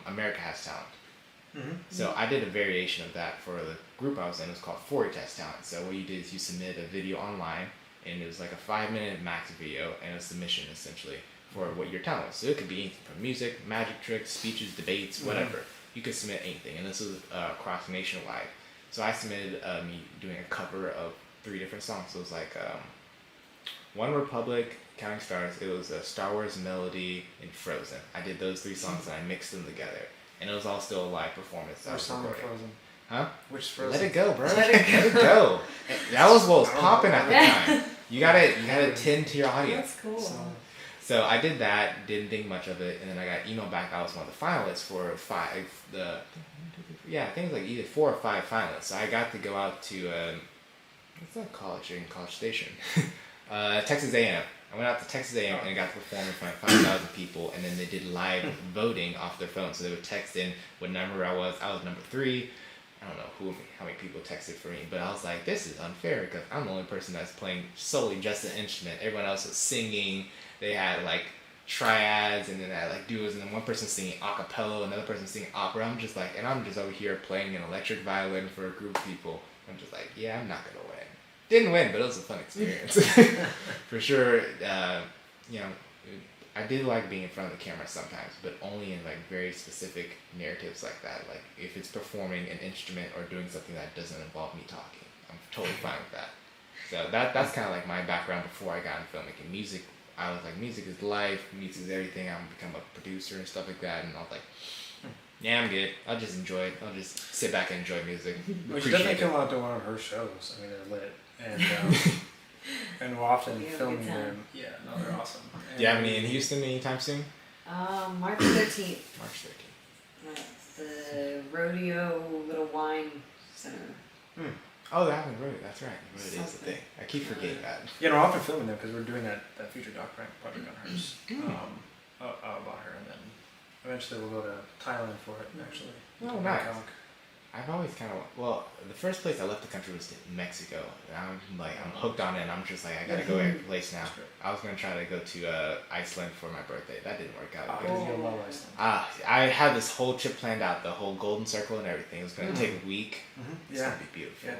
America Has Talent? So I did a variation of that for the group I was in. It was called 40 Test Talent. So what you did is you submit a video online, and it was like a 5-minute max video and a submission essentially for what your talent was. So it could be anything from music, magic tricks, speeches, debates, whatever. You could submit anything, and this was across nationwide. So I submitted me doing a cover of 3 different songs. So it was like One Republic, Counting Stars. It was a Star Wars Melody, and Frozen. I did those 3 songs and I mixed them together, and it was all still a live performance. Which song of Frozen? Huh? Which Frozen? Let it go, bro. Let it go. That was what was popping at the time. You gotta tend to your audience. That's cool. So I did that, didn't think much of it, and then I got emailed back. I was one of the finalists for I think it was like either 4 or 5 finalists. So I got to go out to what's that college in College Station, Texas A&M. I went out to Texas A&M and got to perform in front of 5,000 people, and then they did live voting off their phone. So they would text in what number I was. I was number 3. I don't know how many people texted for me, but I was like, this is unfair because I'm the only person that's playing solely just an instrument. Everyone else was singing. They had like triads, and then they had like duos, and then one person singing a cappella, another person singing opera. I'm just over here playing an electric violin for a group of people. I'm just like, yeah, I'm not gonna win. Didn't win, but it was a fun experience. For sure. I did like being in front of the camera sometimes, but only in like very specific narratives like that. Like if it's performing an instrument or doing something that doesn't involve me talking, I'm totally fine with that. So that's kind of like my background before I got into filmmaking. Music, I was like, music is life, music is everything. I'm become a producer and stuff like that, and I was like, yeah, I'm good. I'll just enjoy it. I'll just sit back and enjoy music. We should definitely come out to one of her shows. I mean, they're lit, and we're often filming them. Yeah, no, they're awesome. Do you have any in Houston anytime soon? March 13th. March 13th. That's the Rodeo Little Wine Center. Oh, that one, Rodeo. That's right. Rodeo is the thing. I keep forgetting that. Yeah, no, we're often filming them because we're doing that future doc project on hers, about her, and then eventually we'll go to Thailand for it. Actually. Oh, nice. I've always kind of, the first place I left the country was to Mexico. And I'm hooked on it, and I'm just like, I gotta go every place now. I was gonna try to go to Iceland for my birthday. That didn't work out. You love Iceland. I had this whole trip planned out, the whole Golden Circle and everything. It was gonna take a week. It's gonna be beautiful. Yeah.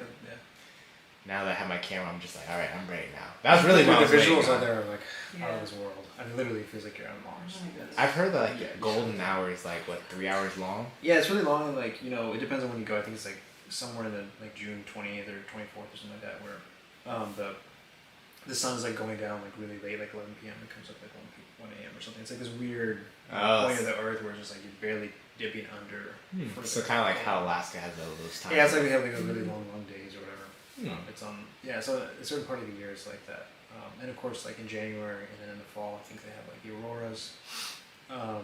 Now that I have my camera, I'm just like, all right, I'm ready now. That was really what the visuals out there are like out of this world. I mean, literally, it feels like you're on Mars. I've heard that like golden hour is like what 3 hours long. Yeah, it's really long, and like it depends on when you go. I think it's like somewhere in the like June 20th or 24th or something like that, where the sun's like going down like really late, like 11 p.m. It comes up like 1 a.m. or something. It's like this weird point of the Earth where it's just like you're barely dipping under. So kind of like how Alaska has those times. Yeah, it's like we have like those really long days or whatever. It's on so a certain part of the year is like that, and of course like in January and then in the fall I think they have like the auroras, the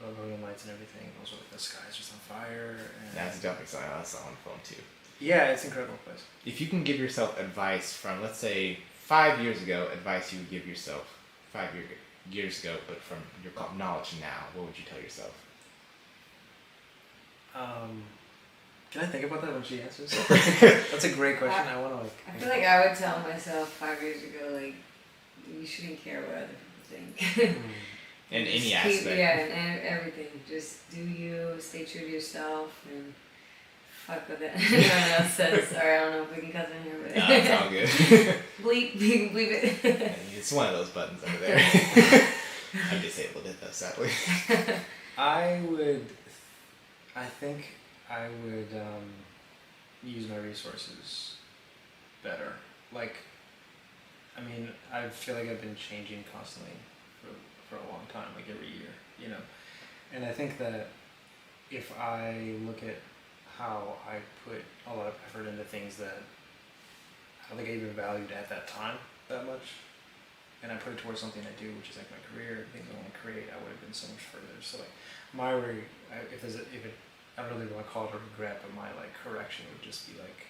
northern lights and everything. Those are like the sky's just on fire. And that's definitely something I saw on film too. Yeah, it's an incredible place. If you can give yourself advice from, let's say, 5 years ago, advice you would give yourself 5 years ago, but from your knowledge now, what would you tell yourself? Can I think about that when she answers? That's a great question. I want to like. I feel like I would tell myself 5 years ago, like, you shouldn't care what other people think. In any Just aspect. Yeah, and everything. Just do you, stay true to yourself, and fuck with it. Everyone else says, sorry, I don't know if we can cuss in here, but No, it's all good. bleep it. It's one of those buttons over there. I'm disabled it though, sadly. I think I would use my resources better. Like, I mean, I feel like I've been changing constantly for a long time, like every year, you know. And I think that if I look at how I put a lot of effort into things that I don't think I even valued at that time that much, and I put it towards something I do, which is like my career, things I want to create, I would have been so much further. So like I don't really want to call it a regret, but my like correction would just be like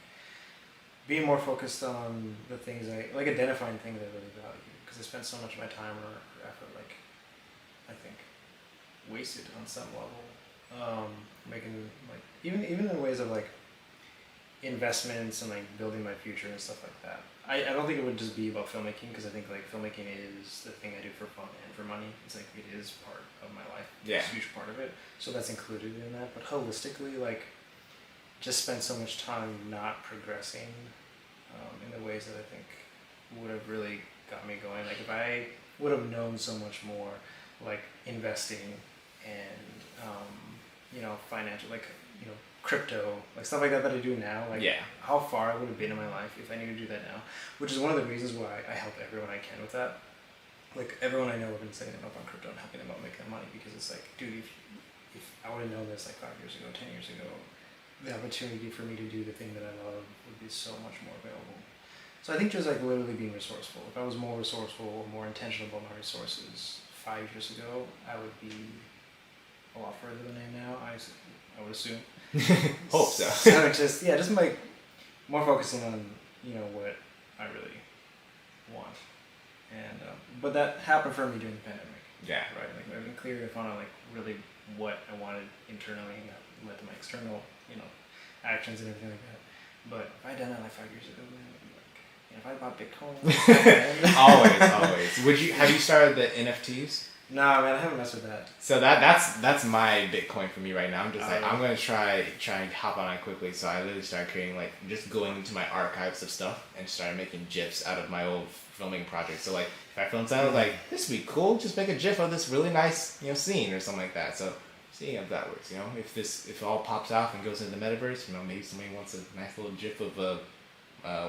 being more focused on the things like identifying things I really value, because I spent so much of my time or effort, like, I think, wasted on some level, making like even in ways of like investments and like building my future and stuff like that. I don't think it would just be about filmmaking, because I think like filmmaking is the thing I do for fun and for money. It's like it is part of my life. Yeah. It's a huge part of it. So that's included in that. But holistically, like, just spend so much time not progressing in the ways that I think would have really got me going. Like if I would have known so much more, like investing and financial, like crypto, like stuff like that I do now, like Yeah. how far I would have been in my life if I knew to do that now, which is one of the reasons why I help everyone I can with that. Like everyone I know, I've been setting them up on crypto and helping them out make that money, because it's like, dude, if I would have known this like 5 years ago, 10 years ago, the opportunity for me to do the thing that I love would be so much more available. So I think just like literally being resourceful. If I was more resourceful or more intentional about my resources 5 years ago, I would be a lot further than I am now. I would assume. Hope so. So just like more focusing on what I really want, and but that happened for me during the pandemic. Yeah. Right. Like I've been clear upon like really what I wanted internally, and that led to my external actions and everything like that. But if I'd done that like 5 years ago, man, I'd be like, if I bought Bitcoin. Always. Have you started the NFTs? Nah, man, I haven't messed with that. So that's my Bitcoin for me right now. I'm just like, Oh. I'm gonna try and hop on it quickly. So I literally started creating, like, just going into my archives of stuff and started making GIFs out of my old filming projects. So like, if I film something, I was like, this would be cool. Just make a GIF of this really nice scene or something like that. So seeing if that works. If it all pops off and goes into the metaverse, maybe somebody wants a nice little GIF of a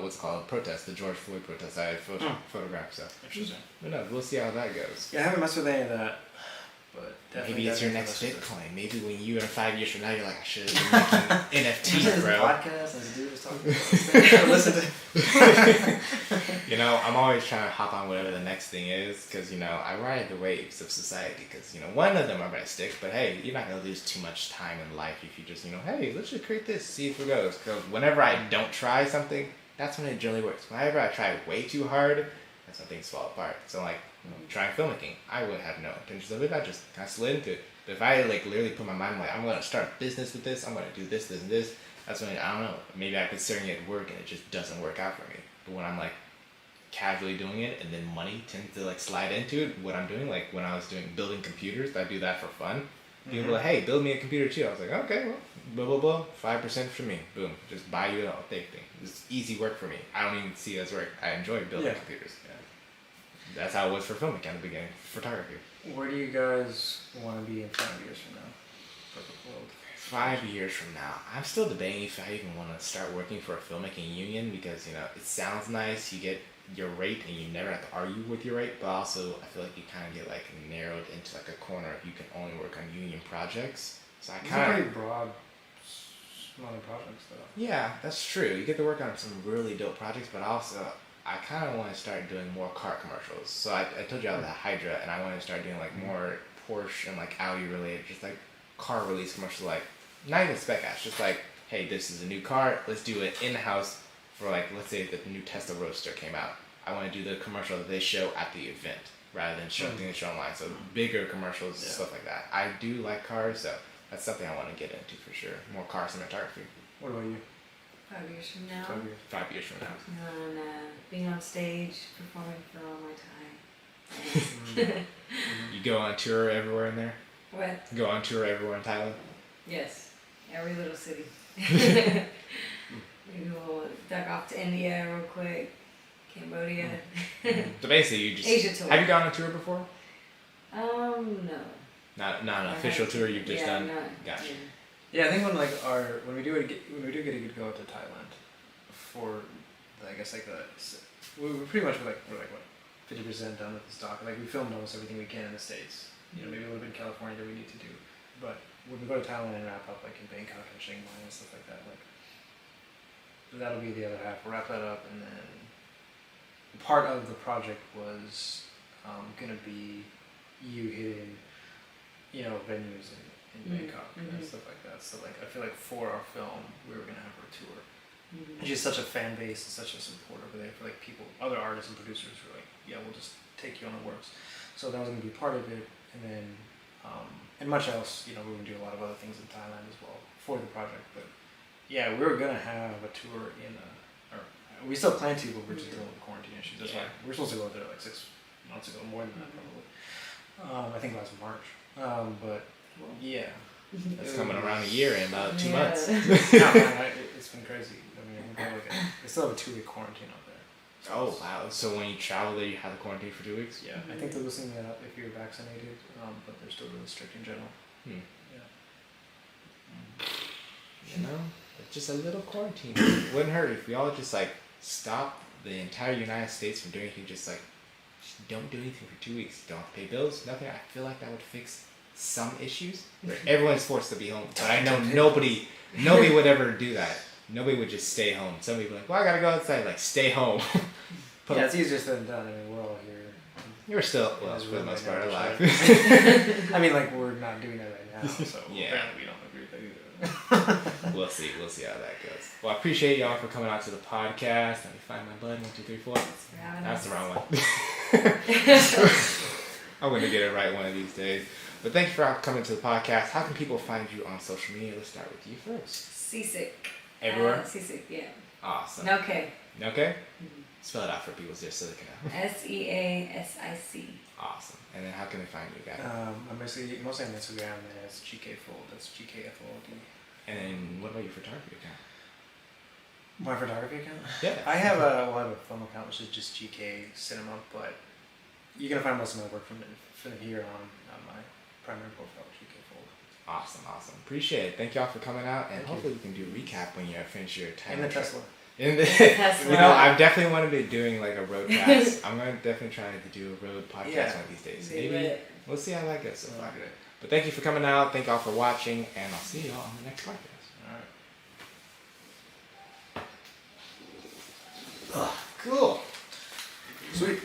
what's it called, protest, the George Floyd protest I photographed. So Interesting. who knows? We'll see how that goes. Yeah, I haven't messed with any of that, but definitely Maybe it's your next definitely messed with Bitcoin. Maybe when you are 5 years from now, you're like, I should have been making it. NFTs, This bro. podcast, this dude was talking about this. Listen to. I'm always trying to hop on whatever the next thing is, because I ride the waves of society. Because one of them are gonna stick, but hey, you're not gonna lose too much time in life if you just hey, let's just create this, see if it goes. Because whenever I don't try something, that's when it generally works. Whenever I try way too hard, that's when things fall apart. So like trying filmmaking, I would have no intentions of it. I just kind of slid into it. But if I like literally put my mind like, I'm gonna start a business with this, I'm gonna do this, this, and this, that's when I don't know. Maybe I'm considering it work and it just doesn't work out for me. But when I'm like casually doing it and then money tends to like slide into it, what I'm doing, like when I was building computers, I do that for fun. People were like, hey, build me a computer too. I was like, okay, well, blah, blah, blah, 5% for me. Boom. Just buy you a thing. It's easy work for me. I don't even see it as work. I enjoy building computers. Yeah. That's how it was for filming at the beginning, photography. Where do you guys want to be in 5 years from now? Perfect world. 5 years from now, I'm still debating if I even want to start working for a filmmaking union, because, it sounds nice. You get your rate and you never have to argue with your rate, but also I feel like you kind of get like narrowed into like a corner if you can only work on union projects. So I It's a kind of... pretty broad amount of projects though. Yeah, that's true. You get to work on some really dope projects, but also I kind of want to start doing more car commercials. So I told you I was at Hydra, and I want to start doing like more Porsche and like Audi related, just like car release commercials, like not even spec ads, just like, hey, this is a new car, let's do it in-house for like, let's say the new Tesla Roadster came out. I want to do the commercial that they show at the event rather than showing things show online. So bigger commercials, stuff like that. I do like cars, so that's something I want to get into for sure. More car cinematography. What about you? 5 years from now. 5 years. 5 years from now. And being on stage, performing for all my time. You go on tour everywhere in there? What? Go on tour everywhere in Thailand? Yes, every little city. Maybe we'll duck off to India real quick, Cambodia. So basically, you just Asia tour. have you gone on tour before? No. Not an official tour. You've just done. Gotcha. Yeah, I think when we do get a good go to Thailand for I guess like we're pretty much we're like what 50% done with this doc. Like we filmed almost everything we can in the States. You know, maybe a little bit in California that we need to do, but when we go to Thailand and wrap up like in Bangkok and Chiang Mai and stuff like that, like that'll be the other half. We'll wrap that up, and then part of the project was gonna be you hitting, venues in Bangkok and stuff like that. So like I feel like for our film, we were gonna have her tour. And she's such a fan base and such a support over there for like people, other artists and producers who are like, yeah, we'll just take you on the works. So that was gonna be part of it, and then and much else. We're gonna do a lot of other things in Thailand as well for the project. But yeah, we were gonna have a tour or we still plan to, but we're just dealing with quarantine issues. That's why we're supposed to go there like 6 months ago, more than that probably. I think last March. But yeah. It's coming around a year in about 2 months. It's been crazy. I mean, they still have a 2-week quarantine out there. Oh wow! So when you travel there, you have a quarantine for 2 weeks. Yeah, I think they're loosening that up if you're vaccinated, but they're still really strict in general. Yeah. Just a little quarantine wouldn't hurt if we all just like stop the entire United States from doing anything. Just don't do anything for 2 weeks. Don't have to pay bills. Nothing. I feel like that would fix some issues. Everyone's forced to be home, but I know nobody would ever do that. Nobody would just stay home. Some people are like, well, I gotta go outside. Like, stay home. Yeah, it's easier said than done. I mean, we're all here. You're still, well, for the most part, alive. I mean, like, we're not doing that right now, so apparently we don't agree with that either. We'll see how that goes. Well, I appreciate y'all for coming out to the podcast. Let me find my button. 1, 2, 3, 4. That's the wrong one. I'm gonna get it right one of these days. But thank you for coming to the podcast. How can people find you on social media? Let's start with you first. Seasick. Everywhere? Seasick, yeah. Awesome. No K. No K? Spell it out for people just so they can know. SEASIC. Awesome. And then how can they find you guys? I'm mostly on Instagram, and it's GKFold. That's GKFOLD. And then what about your photography account? My photography account? Yeah. I have a film account which is just GK Cinema, but you're gonna find most of my work from here on my primary profile, GKFold. Awesome. Appreciate it. Thank y'all for coming out, and hopefully we can do a recap when you finish your time. In the Tesla. I've definitely wanted to be doing like a road cast. I'm gonna definitely try to do a road podcast one of these days. Maybe we'll see how that goes so far. But thank you for coming out. Thank y'all for watching, and I'll see y'all on the next podcast. All right. Cool. Sweet.